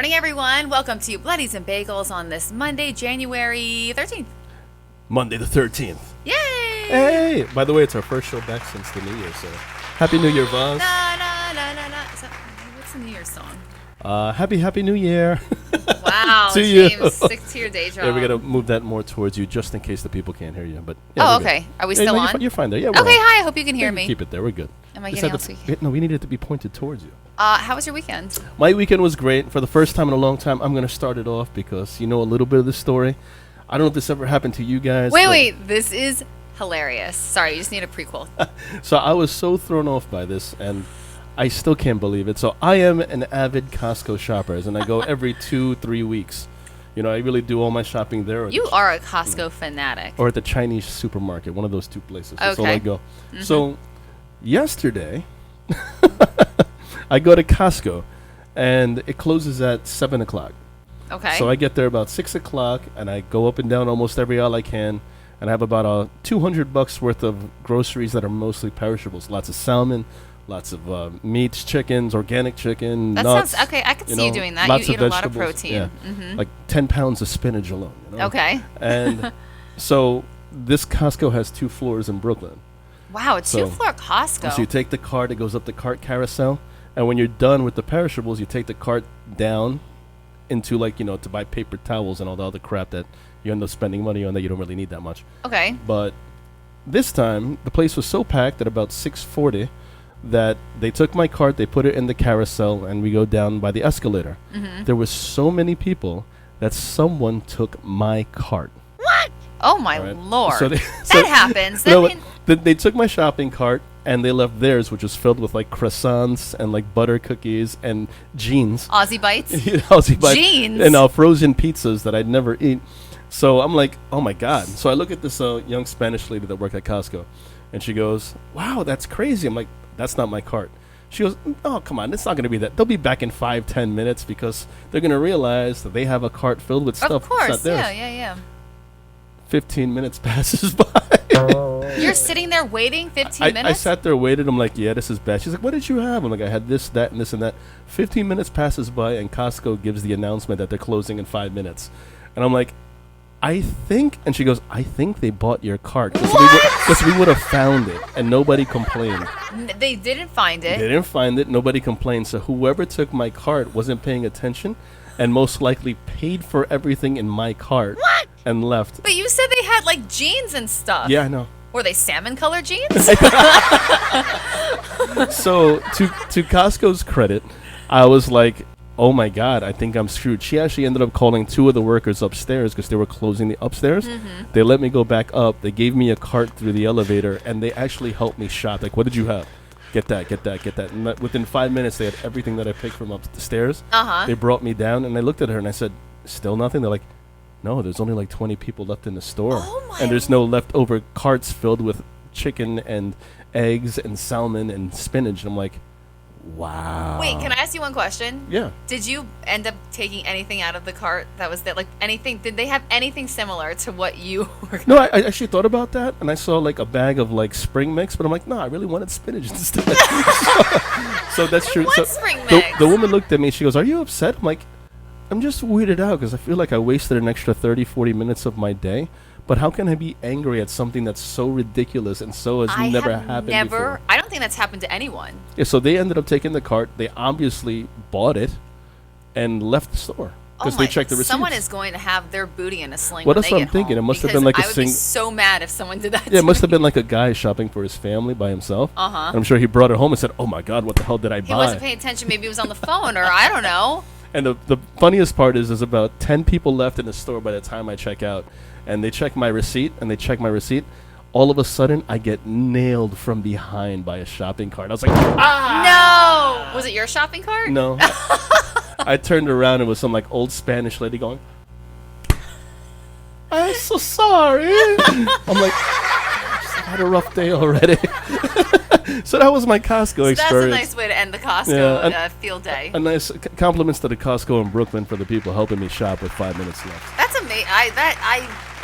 morning, everyone. Welcome to Bloodies and Bagels on this Monday, January 13th. Monday the 13th. Yay! Hey! By the way, it's our first show back since the New Year, so Happy New Year, Voz. What's the New Year's song? Happy New Year. Wow, to James, you. stick to your day job. Yeah, we got to move that more towards you just in case the people can't hear you. But yeah, okay. Are we Hey, still no, on? You're fine there. Yeah, Okay, we're on. hi. I hope you can hear Yeah, me. Keep it there. We're good. Am I Just getting had off to- speaker? No, we needed to be pointed towards you. How was your weekend? My weekend was great. For the first time in a long time, I'm going to start it off because you know a little bit of the story. I don't know if this ever happened to you guys. Wait. This is hilarious. Sorry, you just need a prequel. So I was so thrown off by this, and I still can't believe it. So I am an avid Costco shopper, and I go every 2-3 weeks. You know, I really do all my shopping there. You are a Costco fanatic. Or at the Chinese supermarket, one of those two places. That's all Okay. I go. So yesterday, I go to Costco, and it closes at 7 o'clock. Okay. So I get there about 6 o'clock, and I go up and down almost every aisle I can, and I have about $200 worth of groceries that are mostly perishables. Lots of salmon, lots of meats, chickens, organic chicken, that nuts. sounds okay. I could see you doing that. Lots You of eat a lot of vegetables, protein. Yeah. Like 10 pounds of spinach alone. You know? Okay. And so this Costco has 2 floors in Brooklyn. Wow, it's So- two-floor Costco. So you take the cart, it goes up the cart carousel, and when you're done with the perishables, you take the cart down into, like, you know, to buy paper towels and all the other crap that you end up spending money on that you don't really need that much. Okay. But this time, the place was so packed at about 6:40 that they took my cart, they put it in the carousel, and we go down by the escalator. There were so many people that someone took my cart. Oh my Right. lord. So they- that happens. No, I mean, they took my shopping cart and they left theirs, which was filled with like croissants and like butter cookies and jeans. Aussie bites. Aussie bites. Jeans? And frozen pizzas that I'd never eat. So I'm like, oh my God. So I look at this young Spanish lady that worked at Costco, and she goes, wow, that's crazy. I'm like, that's not my cart. She goes, oh, come on, it's not going to be that. They'll be back in 5-10 minutes because they're going to realize that they have a cart filled with stuff. Of course. It's not theirs. Yeah. 15 minutes passes by. You're sitting there waiting 15 I minutes? sat there, waited. I'm like, yeah, this is bad. She's like, what did you have? I'm like, I had this, that, and this, and that. 15 minutes passes by, and Costco gives the announcement that they're closing in 5 minutes. And I'm like, I think, and she goes, I think they bought your cart. Because we would have found it, and nobody complained. They didn't find it. They didn't find it, nobody complained. So whoever took my cart wasn't paying attention, and most likely paid for everything in my cart. What? And left. But you said they had like jeans and stuff. Yeah, I know. Were they salmon colored jeans? So to Costco's credit, I was like, oh my God, I think I'm screwed. She actually ended up calling 2 of the workers upstairs because they were closing the upstairs. They let me go back up. They gave me a cart through the elevator, and they actually helped me shop. Like, what did you have? Get that. And within 5 minutes, they had everything that I picked from up the stairs. They brought me down, and I looked at her, and I said, still nothing? They're like, no, there's only like 20 people left in the store. And there's no leftover carts filled with chicken and eggs and salmon and spinach. And I'm like, wow. Wait, can I ask you one question? Yeah. Did you end up taking anything out of the cart that was there? Like anything? Did they have anything similar to what you were? No, I actually thought about that, and I saw like a bag of like spring mix, but I'm like, no, I really wanted spinach instead. so that's true. What So spring mix? the woman looked at me. She goes, are you upset? I'm like, I'm just weirded out because I feel like I wasted an extra 30-40 minutes of my day. But how can I be angry at something that's so ridiculous and so has never happened before? I don't think that's happened to anyone. Yeah, so they ended up taking the cart. They obviously bought it and left the store because they checked the receipts. Someone is going to have their booty in a sling. Well, when that's they what get I'm thinking. home, It must have because been like a I would be sing- so mad if someone did that. Yeah, it must have been like a guy shopping for his family by himself. And I'm sure he brought it home and said, oh my God, what the hell did I buy? He wasn't paying attention. Maybe he was on the phone, or I don't know. And the funniest part is there's about 10 people left in the store by the time I check out. And they check my receipt, All of a sudden, I get nailed from behind by a shopping cart. I was like, ah! No! Was it your shopping cart? No. I turned around and it was some like old Spanish lady going, I'm so sorry. I'm like, I just had a rough day already. So that was my Costco experience. That's a nice way to end the Costco field day. A nice compliments to the Costco in Brooklyn for the people helping me shop with 5 minutes left. That's amazing.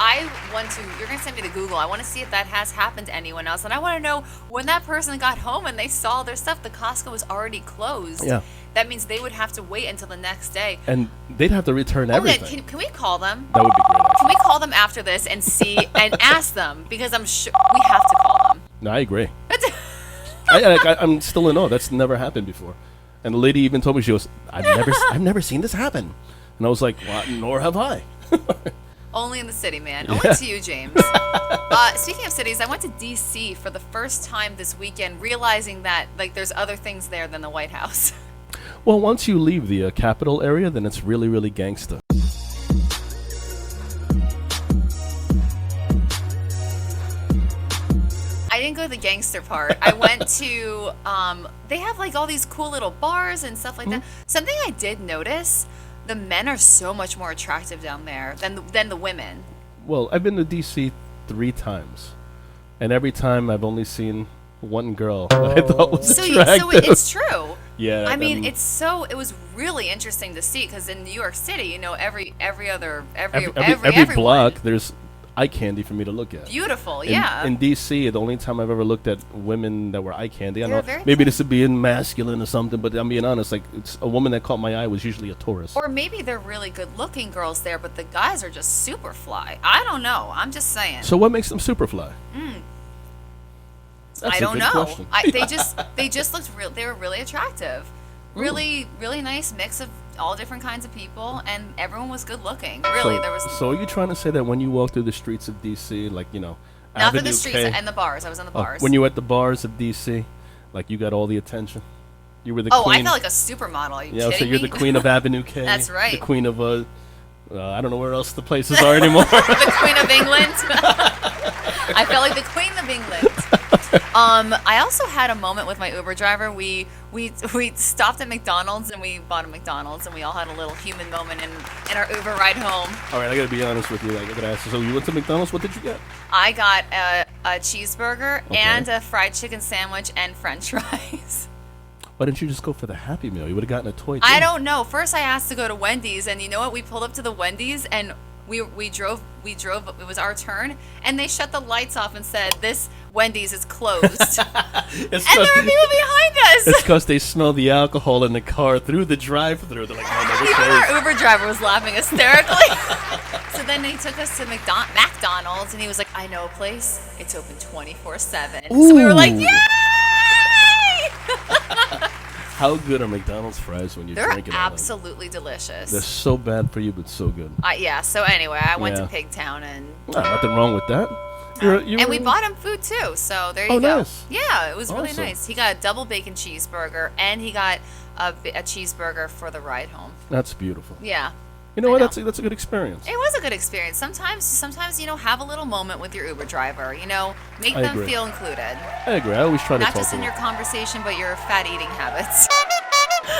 You're going to send me to Google. I want to see if that has happened to anyone else. And I want to know when that person got home and they saw their stuff, the Costco was already closed. Yeah. That means they would have to wait until the next day. And they'd have to return everything. Can we call them? That would be great. Actually. Can we call them after this and see and ask them? Because I'm sure we have to call them. No, I agree. I'm still in awe. That's never happened before. And the lady even told me, she goes, I've never seen this happen. And I was like, well, nor have I. Only in the city, man. Only to you, James. Speaking of cities, I went to D.C. for the first time this weekend, realizing that like there's other things there than the White House. Well, once you leave the capital area, then it's really, really gangsta. I didn't go to the gangster part. I went to, they have like all these cool little bars and stuff like that. Something I did notice, the men are so much more attractive down there than the women. Well, I've been to D.C. 3 times. And every time I've only seen one girl that I thought was attractive. So it's true. Yeah. I mean, it was really interesting to see because in New York City, you know, every block, there's eye candy for me to look at. Beautiful, yeah. In D.C., the only time I've ever looked at women that were eye candy, I They're don't know, maybe this is being masculine or something, but I'm being honest, like, it's a woman that caught my eye was usually a tourist. Or maybe they're really good-looking girls there, but the guys are just super fly. I don't know. I'm just saying. So what makes them super fly? I don't know. Question. They just looked real. They were really attractive. Really, really nice mix of all different kinds of people, and everyone was good looking. Really, there was. So are you trying to say that when you walk through the streets of D.C., like, you know, not Avenue through the streets K, and the bars. I was in the bars. When you were at the bars of D.C., like, you got all the attention. You were the queen. I felt like a supermarmon. Are you kidding so you're me? the queen of Avenue K. That's right. The queen of I don't know where else the places are anymore. The Queen of England. I felt like the Queen of England. I also had a moment with my Uber driver. We stopped at McDonald's and we bought a McDonald's and we all had a little human moment in our Uber ride home. All right, I gotta be honest with you. I gotta ask you. So you went to McDonald's. What did you get? I got a cheeseburger and a fried chicken sandwich and French fries. Why didn't you just go for the Happy Meal? You would have gotten a toy. I don't know. First, I asked to go to Wendy's, and you know what? We pulled up to the Wendy's, and we drove. It was our turn, and they shut the lights off and said, "This Wendy's is closed." And there were people behind us. It's because they smell the alcohol in the car through the drive-thru. They're like, "No, even our Uber driver was laughing hysterically. So then they took us to McDonald's, and he was like, "I know a place. It's open 24/7." So we were like, "Yay!" How good are McDonald's fries when you're drinking? They're absolutely delicious. They're so bad for you, but so good. Yeah. So anyway, I went to Pigtown and. Nothing wrong with that. And we bought him food too. So there you go. Nice. Yeah, it was really nice. He got a double bacon cheeseburger and he got a cheeseburger for the ride home. That's beautiful. Yeah. You know what? That's a good experience. It was a good experience. Sometimes have a little moment with your Uber driver. Make them feel included. I agree. I always try to not talk just in your conversation, but your fat eating habits.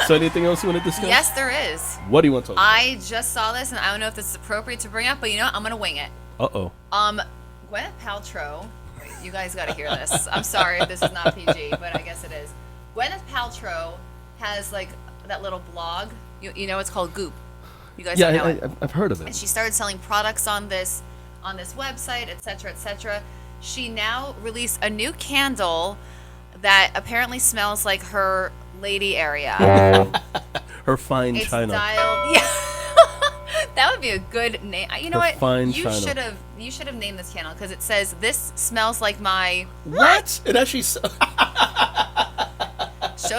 So anything else you want to discuss? Yes, there is. What do you want to talk about? I just saw this, and I don't know if this is appropriate to bring up, but I'm gonna wing it. Uh-oh. Gweneth Platrow. Wait, you guys got to hear this. I'm sorry if this is not PG, but I guess it is. Gweneth Platrow has like that little blog. You know, it's called Goop. You guys know it. I've heard of it. And she started selling products on this website, etc., etc. She now released a new candle that apparently smells like her lady area. Her fine it's china. Styled, yeah. That would be a good name. You know what? Fine you china. should have named this candle because it says this smells like my what? It actually. Show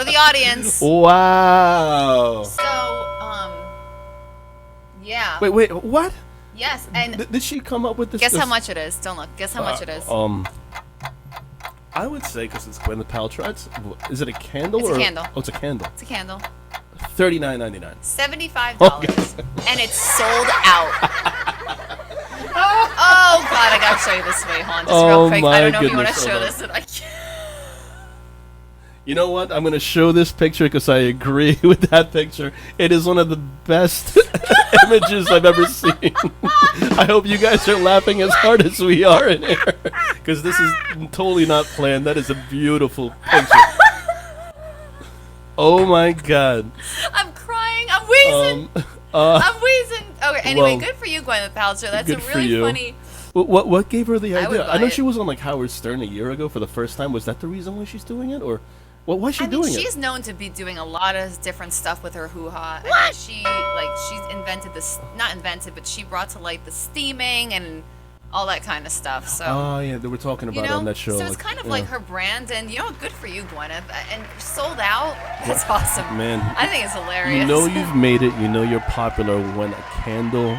the audience. Wow. So, yeah. Wait, what? Yes, and did she come up with this? Guess how much it is. Don't look. Guess how much it is. I would say because it's Gweneth Platrow. Is it a candle? It's a candle. Oh, it's a candle. It's a candle. $39.99. $75, and it's sold out. Oh God, I gotta show you this way, hon. Just real quick. I don't know if you want to show this. I can't. You know what? I'm going to show this picture because I agree with that picture. It is one of the best images I've ever seen. I hope you guys are laughing as hard as we are in here because this is totally not planned. That is a beautiful picture. Oh my God. I'm crying. I'm wheezing. I'm wheezing. Okay, anyway, good for you, Gweneth Platrow. That's a really What gave her the I would idea? buy I know it. she was on like Howard Stern a year ago for the first time. Was that the reason why she's doing it, or why is she doing she's it? known to be doing a lot of different stuff with her hoo-ha. I mean, she's invented this, not invented, but she brought to light the steaming and all that kind of stuff. So Oh yeah, they were talking about you it know, on that show. so it's kind of like her brand, and you know, good for you, Gweneth, and sold out. That's awesome, Man, I think it's hilarious. you know you've made it. You know you're popular when a candle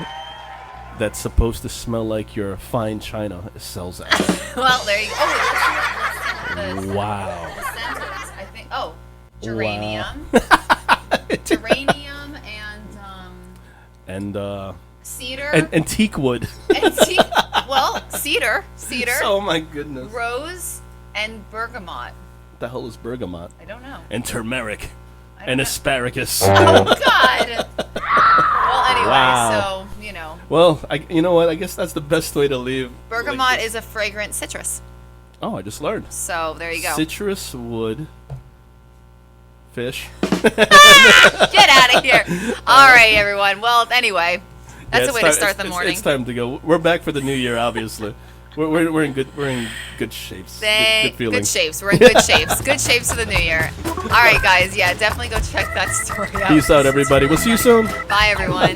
that's supposed to smell like your fine china sells out. Well, there you go. Oh, let's see what Wow. the scent is. I think. Oh, geranium, geranium, and cedar. And teak wood. And cedar, Oh my goodness. rose, and bergamot. What the hell is bergamot? I don't know. And turmeric. I don't And know. asparagus. Oh God. Well, anyway, Wow. so you know, Well, you know what? I guess that's the best way to leave. bergamot like this. is a fragrant citrus. Oh, I just learned. So there you go. Citrus wood. Fish. Get out of here. All right, everyone. Well, anyway, that's Yeah, a way it's to start time- the morning. It's time to go. We're back for the new year, obviously. we're in good shapes. Good feelings. Good shapes. We're in good shapes. Good shapes for the new year. All right, guys. Yeah, definitely go check that story out. Peace out, everybody. We'll see you soon. Bye, everyone.